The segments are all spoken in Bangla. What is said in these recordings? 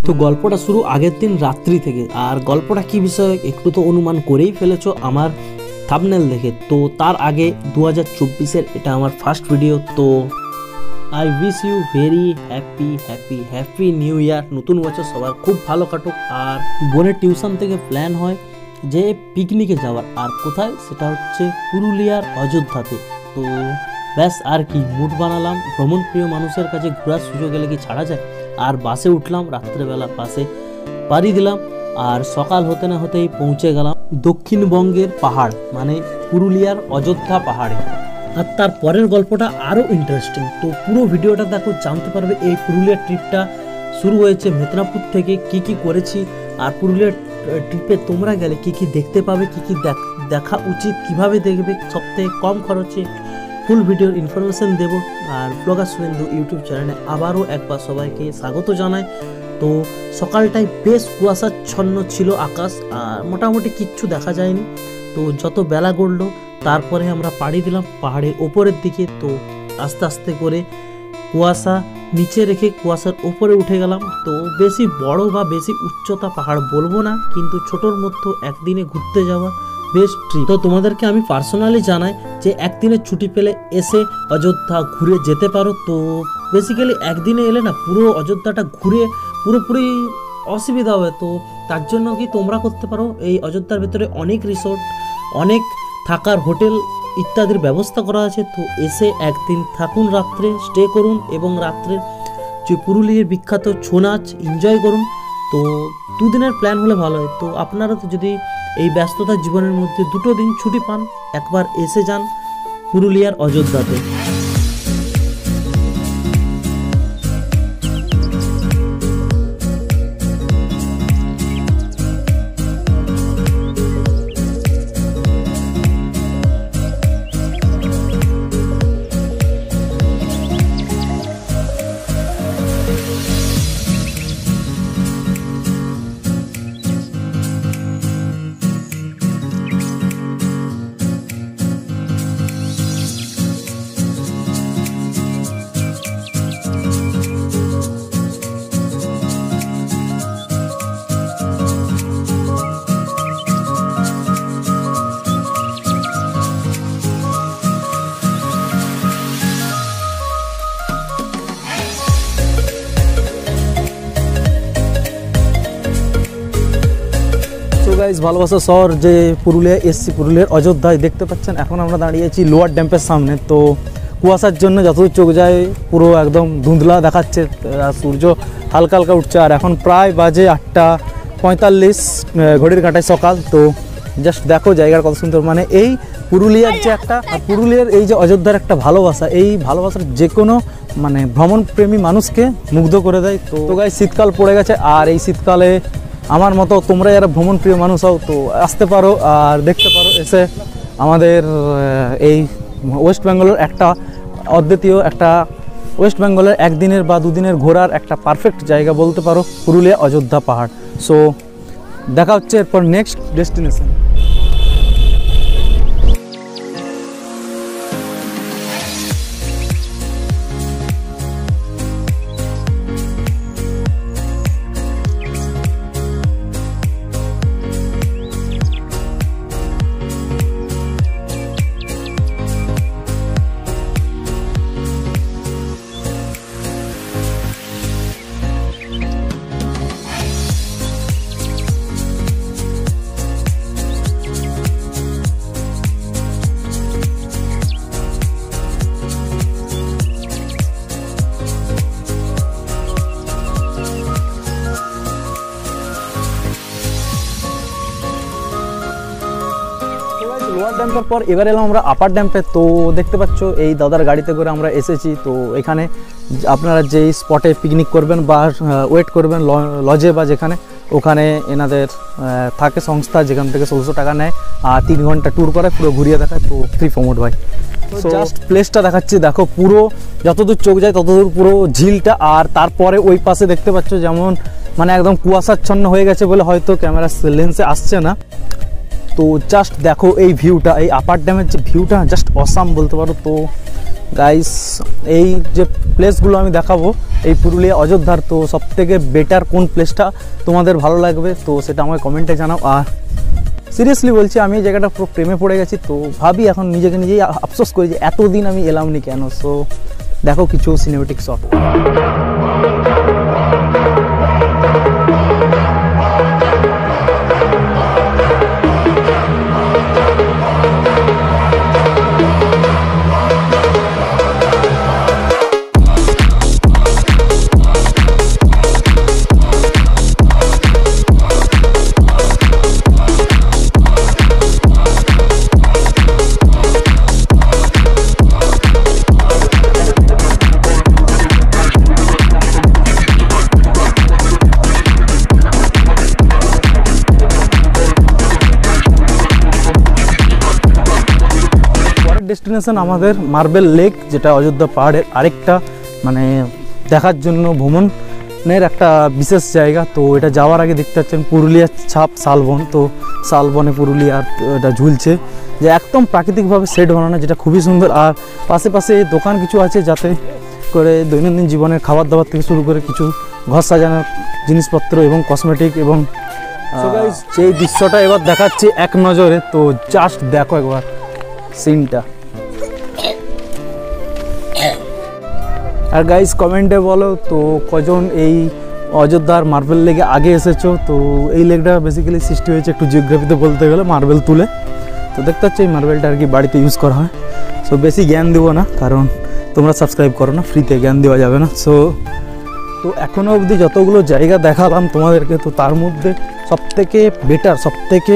তো গল্পটা শুরু আগের দিন রাত্রি থেকে। আর গল্পটা কি বিষয় একটু তো অনুমান করেই ফেলেছো আমার থাম্বনেল দেখে। তো তার আগে 2024-এর এটা আমার ফার্স্ট ভিডিও। তো I wish you very happy new year. নতুন বছর সবার খুব ভালো কাটুক। আর বোনের টিউশন থেকে প্ল্যান হয় যে পিকনিকে যাওয়ার, আর কোথায় সেটা হচ্ছে পুরুলিয়ার অযোধ্যাতে। তো ব্যাস আর কি, মুড বানালাম। ভ্রমণ প্রিয় মানুষের কাছে ঘোরার সুযোগ এলে কি ছাড়া যায়। আর বাসে উঠলাম, রাত্রেবেলা বাসে পাড়ি দিলাম। আর সকাল হতে না হতেই পৌঁছে গেলাম দক্ষিণবঙ্গের পাহাড়, মানে পুরুলিয়ার অযোধ্যা পাহাড়ে। আর তার পরের গল্পটা আরও ইন্টারেস্টিং। তো পুরো ভিডিওটা দেখো, জানতে পারবে এই পুরুলিয়ার ট্রিপটা শুরু হয়েছে মেদিনীপুর থেকে, কি করেছি। আর পুরুলিয়ার ট্রিপে তোমরা গেলে কি দেখতে পাবে, কি দেখা উচিত, কিভাবে দেখবে সবথেকে কম খরচে, ফুল ভিডিওর ইনফরমেশন দেব। আর ব্লগার শুভেন্দু ইউটিউব চ্যানেলে আবারও একবার সবাইকে স্বাগত জানাই। তো সকালটায় বেশ কুয়াশাচ্ছন্ন ছিল আকাশ, আর মোটামুটি কিচ্ছু দেখা যায়নি। তো যত বেলা গড়লো তারপরে আমরা পাড়ি দিলাম পাহাড়ের ওপরের দিকে। তো আস্তে আস্তে করে কুয়াশা নিচে রেখে কুয়াশার ওপরে উঠে গেলাম। তো বেশি বড় বা বেশি উচ্চতা পাহাড় বলবো না, কিন্তু ছোটোর মধ্যে একদিনে ঘুরতে যাওয়া বেশ ট্রিপ। তো তোমাদেরকে আমি পার্সোনালি জানাই যে একদিনের ছুটি পেলে এসে অযোধ্যা ঘুরে যেতে পারো। তো বেসিক্যালি একদিনে এলে না পুরো অযোধ্যাটা ঘুরে পুরোপুরি অসুবিধা হবে। তো তার জন্য কি তোমরা করতে পারো, এই অযোধ্যার ভেতরে অনেক রিসোর্ট, অনেক থাকার হোটেল ইত্যাদির ব্যবস্থা করা আছে। তো এসে একদিন থাকুন, রাত্রে স্টে করুন এবং রাত্রে যে পুরুলিয়ার বিখ্যাত ছৌ নাচ এনজয় করুন। তো দুদিনের প্ল্যান হলে ভালো হয়। তো আপনারা তো যদি এই ব্যস্ততার জীবনের মধ্যে 2 দিন ছুটি পান, একবার এসে যান পুরুলিয়ার অযোধ্যাতে। গাইস, ভালোবাসা শহর যে পুরুলিয়া এসছি, পুরুলিয়ার অযোধ্যায় দেখতে পাচ্ছেন। এখন আমরা দাঁড়িয়েছি লোয়ার ড্যাম্পের সামনে। তো কুয়াশার জন্য যতদূর চোখ যায় পুরো একদম ধুঁধলা দেখাচ্ছে, সূর্য হালকা হালকা উঠছে। আর এখন প্রায় বাজে 8:45 ঘড়ির কাঁটায় সকাল। তো জাস্ট দেখো জায়গার কত সুন্দর। মানে এই পুরুলিয়ার যে একটা, পুরুলিয়ার এই যে অযোধ্যার একটা ভালোবাসা, এই ভালোবাসার যে কোনো মানে ভ্রমণ প্রেমী মানুষকে মুগ্ধ করে দেয়। তো গাইস, শীতকাল পড়ে গেছে। আর এই শীতকালে আমার মতো তোমরা যারা ভ্রমণ প্রিয় মানুষ হও, তো আসতে পারো আর দেখতে পারো এসে আমাদের এই ওয়েস্ট বেঙ্গলের একটা অদ্বিতীয় একটা, ওয়েস্ট বেঙ্গলের একদিনের বা 2 দিনের ঘোরার একটা পারফেক্ট জায়গা বলতে পারো পুরুলিয়া অযোধ্যা পাহাড়। সো দেখা হচ্ছে এরপর নেক্সট ডেস্টিনেশন। লোয়ার ড্যাম্পের পর এবার এলাম আমরা আপার ড্যাম্পে। তো দেখতে পাচ্ছ এই দাদার গাড়িতে করে আমরা এসেছি। তো এখানে আপনারা যেই স্পটে পিকনিক করবেন বা ওয়েট করবেন লজে বা যেখানে, ওখানে এনাদের থাকে সংস্থা, যেখান থেকে 1600 টাকা নেয় আর 3 ঘন্টা ট্যুর করে, পুরো ঘুরিয়ে দেখায়। তো ফ্রি প্রমোট ভাই। তো জাস্ট প্লেসটা দেখাচ্ছি, দেখো পুরো যতদূর চোখ যায় ততদূর পুরো ঝিলটা। আর তারপরে ওই পাশে দেখতে পাচ্ছ যেমন মানে একদম কুয়াশাচ্ছন্ন হয়ে গেছে বলে হয়তো ক্যামেরা লেন্সে আসছে না। তো জাস্ট দেখো এই ভিউটা, এই আপার ড্যামের যে ভিউটা জাস্ট অসাম বলতে পারো। তো গাইস এই যে প্লেসগুলো আমি দেখাবো এই পুরুলিয়া অযোধ্যার, তো সবথেকে বেটার কোন প্লেসটা তোমাদের ভালো লাগবে তো সেটা আমাকে কমেন্টে জানাও। আর সিরিয়াসলি বলছি আমি এই জায়গাটা পুরো প্রেমে পড়ে গেছি, তো ভাবি এখন নিজেকে নিজেই আফসোস করি যে এতদিন আমি এলামনি কেন। সো দেখো কিছু সিনেমেটিক শট। ডেস্টিনেশন আমাদের মার্বেল লেক, যেটা অযোধ্যা পাহাড়ের আরেকটা মানে দেখার জন্য ভ্রমণের একটা বিশেষ জায়গা। তো এটা যাওয়ার আগে দেখতে পাচ্ছেন পুরুলিয়ার ছাপ শালবন, তো শালবনে পুরুলিয়ার এটা ঝুলছে যে একদম প্রাকৃতিকভাবে সেট বানানো, যেটা খুবই সুন্দর। আর পাশে পাশে দোকান কিছু আছে যাতে করে দৈনন্দিন জীবনের খাবার দাবার থেকে শুরু করে কিছু ঘর সাজানোর জিনিসপত্র এবং কসমেটিক এবং সেই দৃশ্যটা এবার দেখাচ্ছি এক নজরে। তো জাস্ট দেখো একবার সিনটা। আর গাইস কমেন্টে বলো তো কজন এই অযোধ্যার মার্বেল লেগে আগে এসেছো। তো এই লেকটা বেসিক্যালি সৃষ্টি হয়েছে একটু জিওগ্রাফিতে বলতে গেলে মার্বেল তুলে। তো দেখতে পাচ্ছ এই মার্বেলটা আর কি বাড়িতে ইউজ করা হয়। সো বেশি জ্ঞান দেবো না, কারণ তোমরা সাবস্ক্রাইব করো না, ফ্রিতে জ্ঞান দেওয়া যাবে না। তো এখনও অবধি যতগুলো জায়গা দেখালাম তোমাদেরকে, তো তার মধ্যে সবথেকে বেটার সবথেকে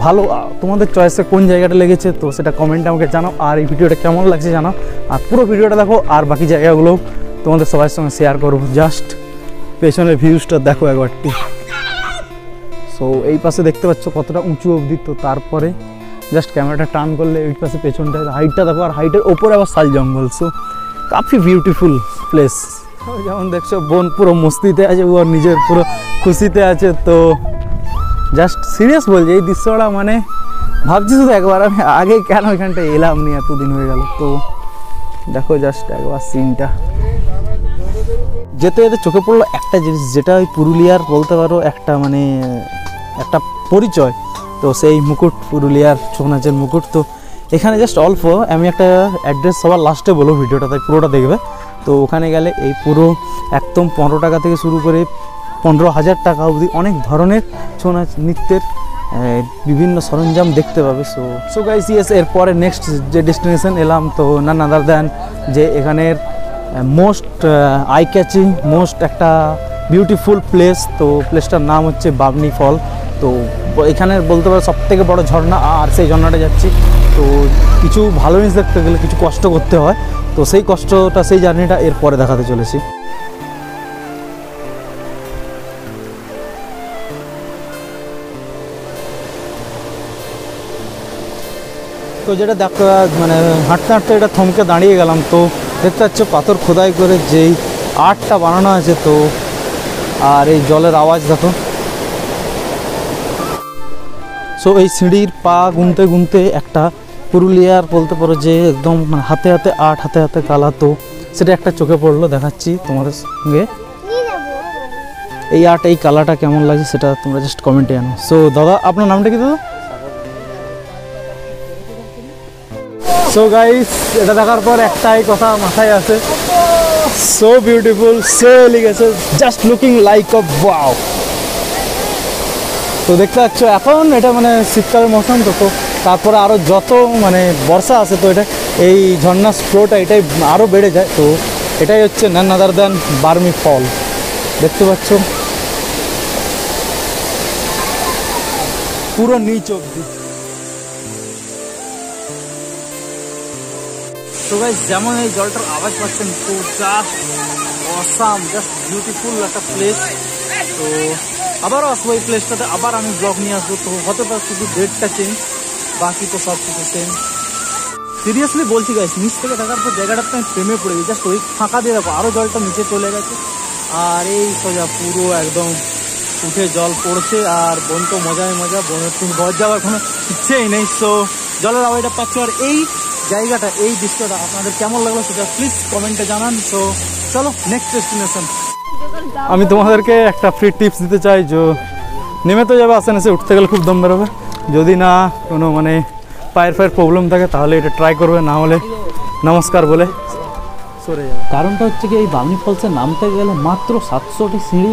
ভালো তোমাদের চয়েসে কোন জায়গাটা লেগেছে তো সেটা কমেন্টে আমাকে জানাও। আর এই ভিডিওটা কেমন লাগছে জানাও, আর পুরো ভিডিওটা দেখো আর বাকি জায়গাগুলো তোমাদের সবার সঙ্গে শেয়ার করবো। জাস্ট পেছনের ভিউজটা দেখো একবারটি। সো এই পাশে দেখতে পাচ্ছ কতটা উঁচু অবধি, তো তারপরে জাস্ট ক্যামেরাটা টার্ন করলে ওই পাশে পেছনটা হাইটটা দেখো, আর হাইটের ওপরে আবার শাল জঙ্গল। সো কাফি বিউটিফুল প্লেস। যেমন দেখছো বোন পুরো মস্তিতে আছে, ও নিজের পুরো খুশিতে আছে। তো জাস্ট সিরিয়াস বলছি এই দৃশ্যটা মানে ভাবছি শুধু একবার আমি আগে কেন এখানটা এলাম নি, এতদিন হয়ে গেল। তো দেখো জাস্ট একবার সিনটা। যেতে যেতে চোখে পড়লো একটা জিনিস, যেটা ওই পুরুলিয়ার বলতে পারো একটা মানে একটা পরিচয়। তো সেই মুকুট, পুরুলিয়ার ছৌ নাচের মুকুট। তো এখানে জাস্ট অল্প আমি একটা অ্যাড্রেস সবার লাস্টে বলবো ভিডিওটা, তাই পুরোটা দেখবে। তো ওখানে গেলে এই পুরো একদম 15 টাকা থেকে শুরু করে 15,000 টাকা অবধি অনেক ধরনের ছৌ নাচ নৃত্যের বিভিন্ন সরঞ্জাম দেখতে পাবে। সো গাইস ইয়েস, এরপরে নেক্সট যে ডেস্টিনেশন এলাম তো নান আদার দ্যান যে এখানের মোস্ট আই ক্যাচিং মোস্ট একটা বিউটিফুল প্লেস। তো প্লেসটার নাম হচ্ছে বাবনি ফল। তো এখানের বলতে পারো সবথেকে বড় ঝর্ণা, আর সেই ঝর্ণাটা যাচ্ছি। তো কিছু ভালো জিনিস দেখতে গেলে কিছু কষ্ট করতে হয়, তো সেই কষ্টটা সেই জার্নিটা এরপরে দেখাতে চলেছি। তো যেটা দেখতে মানে হাঁটতে হাঁটতে এটা থমকে দাঁড়িয়ে গেলাম। তো দেখতে পাচ্ছ পাথর খোদাই করে যেই আর্টটা বানানো আছে। তো আর এই জলের আওয়াজ দেখো। সো এই সিঁড়ির পা গুনতে গুনতে একটা পুরুলিয়ার বলতে পারো যে একদম মানে হাতে হাতে আর্ট, হাতে হাতে কালা। তো সেটা একটা চোখে পড়লো, দেখাচ্ছি তোমাদের সঙ্গে। এই আর্ট এই কালাটা কেমন লাগছে সেটা তোমরা জাস্ট কমেন্টে জানো। সো দাদা আপনার নামটা কি দাদা? সো গাইস এটা দেখার পর একটাই কথা মাথায় আসে, so beautiful, so elegant, just looking like আ ওয়াও। তো দেখতে পাচ্ছ এখন এটা মানে শীতকালের মৌসুম, তো তারপরে আরও যত মানে বর্ষা আসে তো এটা এই ঝর্ণার ফ্লোটা এটাই আরও বেড়ে যায়। তো এটাই হচ্ছে নান আদার দ্যান বার্মি ফল। দেখতে পাচ্ছ পুরো নিচ অবধি। তো গাইস যেমন এই জলটার আওয়াজ পাচ্ছেন, তো জাস্ট অসাম, জাস্ট বিউটিফুল একটা প্লেস। তো আবারও আসবো এই প্লেসটাতে, আবার আমি ব্লগ নিয়ে আসবো। তো হতে পারে শুধু ডেটটা চেঞ্জ, বাকি তো সব কিছু সেম। সিরিয়াসলি বলছি গাইস, নিচ থেকে দেখার পর জায়গাটাতে আমি প্রেমে পড়ে গেছি। জাস্ট ওই ফাঁকা দিয়ে দেখো আরও জলটা নিচে চলে গেছে, আর এই সোজা পুরো একদম উঠে জল পড়ছে। আর বোন তো মজায় মজা, বোনের তুমি ঘর যাওয়ার কোনো ইচ্ছেই নেই। সো জলের আওয়াজটা পাচ্ছ, আর এই জায়গাটা, এই দৃশ্যটা আপনাদের কেমন লাগলো সেটা প্লিজ কমেন্টে জানান। তো চলো নেক্সট ডেস্টিনেশন। আমি তোমাদেরকে একটা ফ্রি টিপস দিতে চাই, যে নেমে তো যাবে, আস্তে আস্তে উঠতে গেলে খুব দম বেরোবে। যদি না কোনো মানে পায়ের প্রবলেম থাকে তাহলে এটা ট্রাই করবে, না হলে নমস্কার বলে সরে যাবে। কারণটা হচ্ছে কি, এই বামনি ফলসে নামতে গেলে মাত্র 700টি সিঁড়ি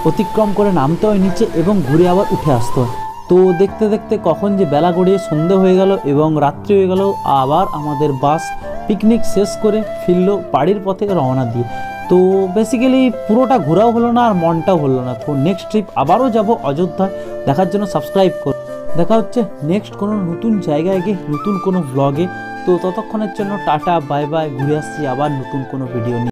অতিক্রম করে নামতে হয় নিচে এবং ঘুরে আবার উঠে আসতে হয়। তো দেখতে দেখতে কখন যে বেলা গড়িয়ে সন্ধে হয়ে গেল এবং রাত্রি হয়ে গেল, আবার আমাদের বাস পিকনিক শেষ করে ফিরলো বাড়ির পথে রওনা দিয়ে। তো বেসিক্যালি পুরোটা ঘোরাও হলো না আর মনটাও হলো না। তো নেক্সট ট্রিপ আবারও যাব অযোধ্যা, দেখার জন্য সাবস্ক্রাইব করো। দেখা হচ্ছে নেক্সট কোনো নতুন জায়গায় গিয়ে নতুন কোনো ব্লগে। তো ততক্ষণের জন্য টাটা বাই বাই, ঘুরে আসছি আবার নতুন কোনো ভিডিও নিয়ে।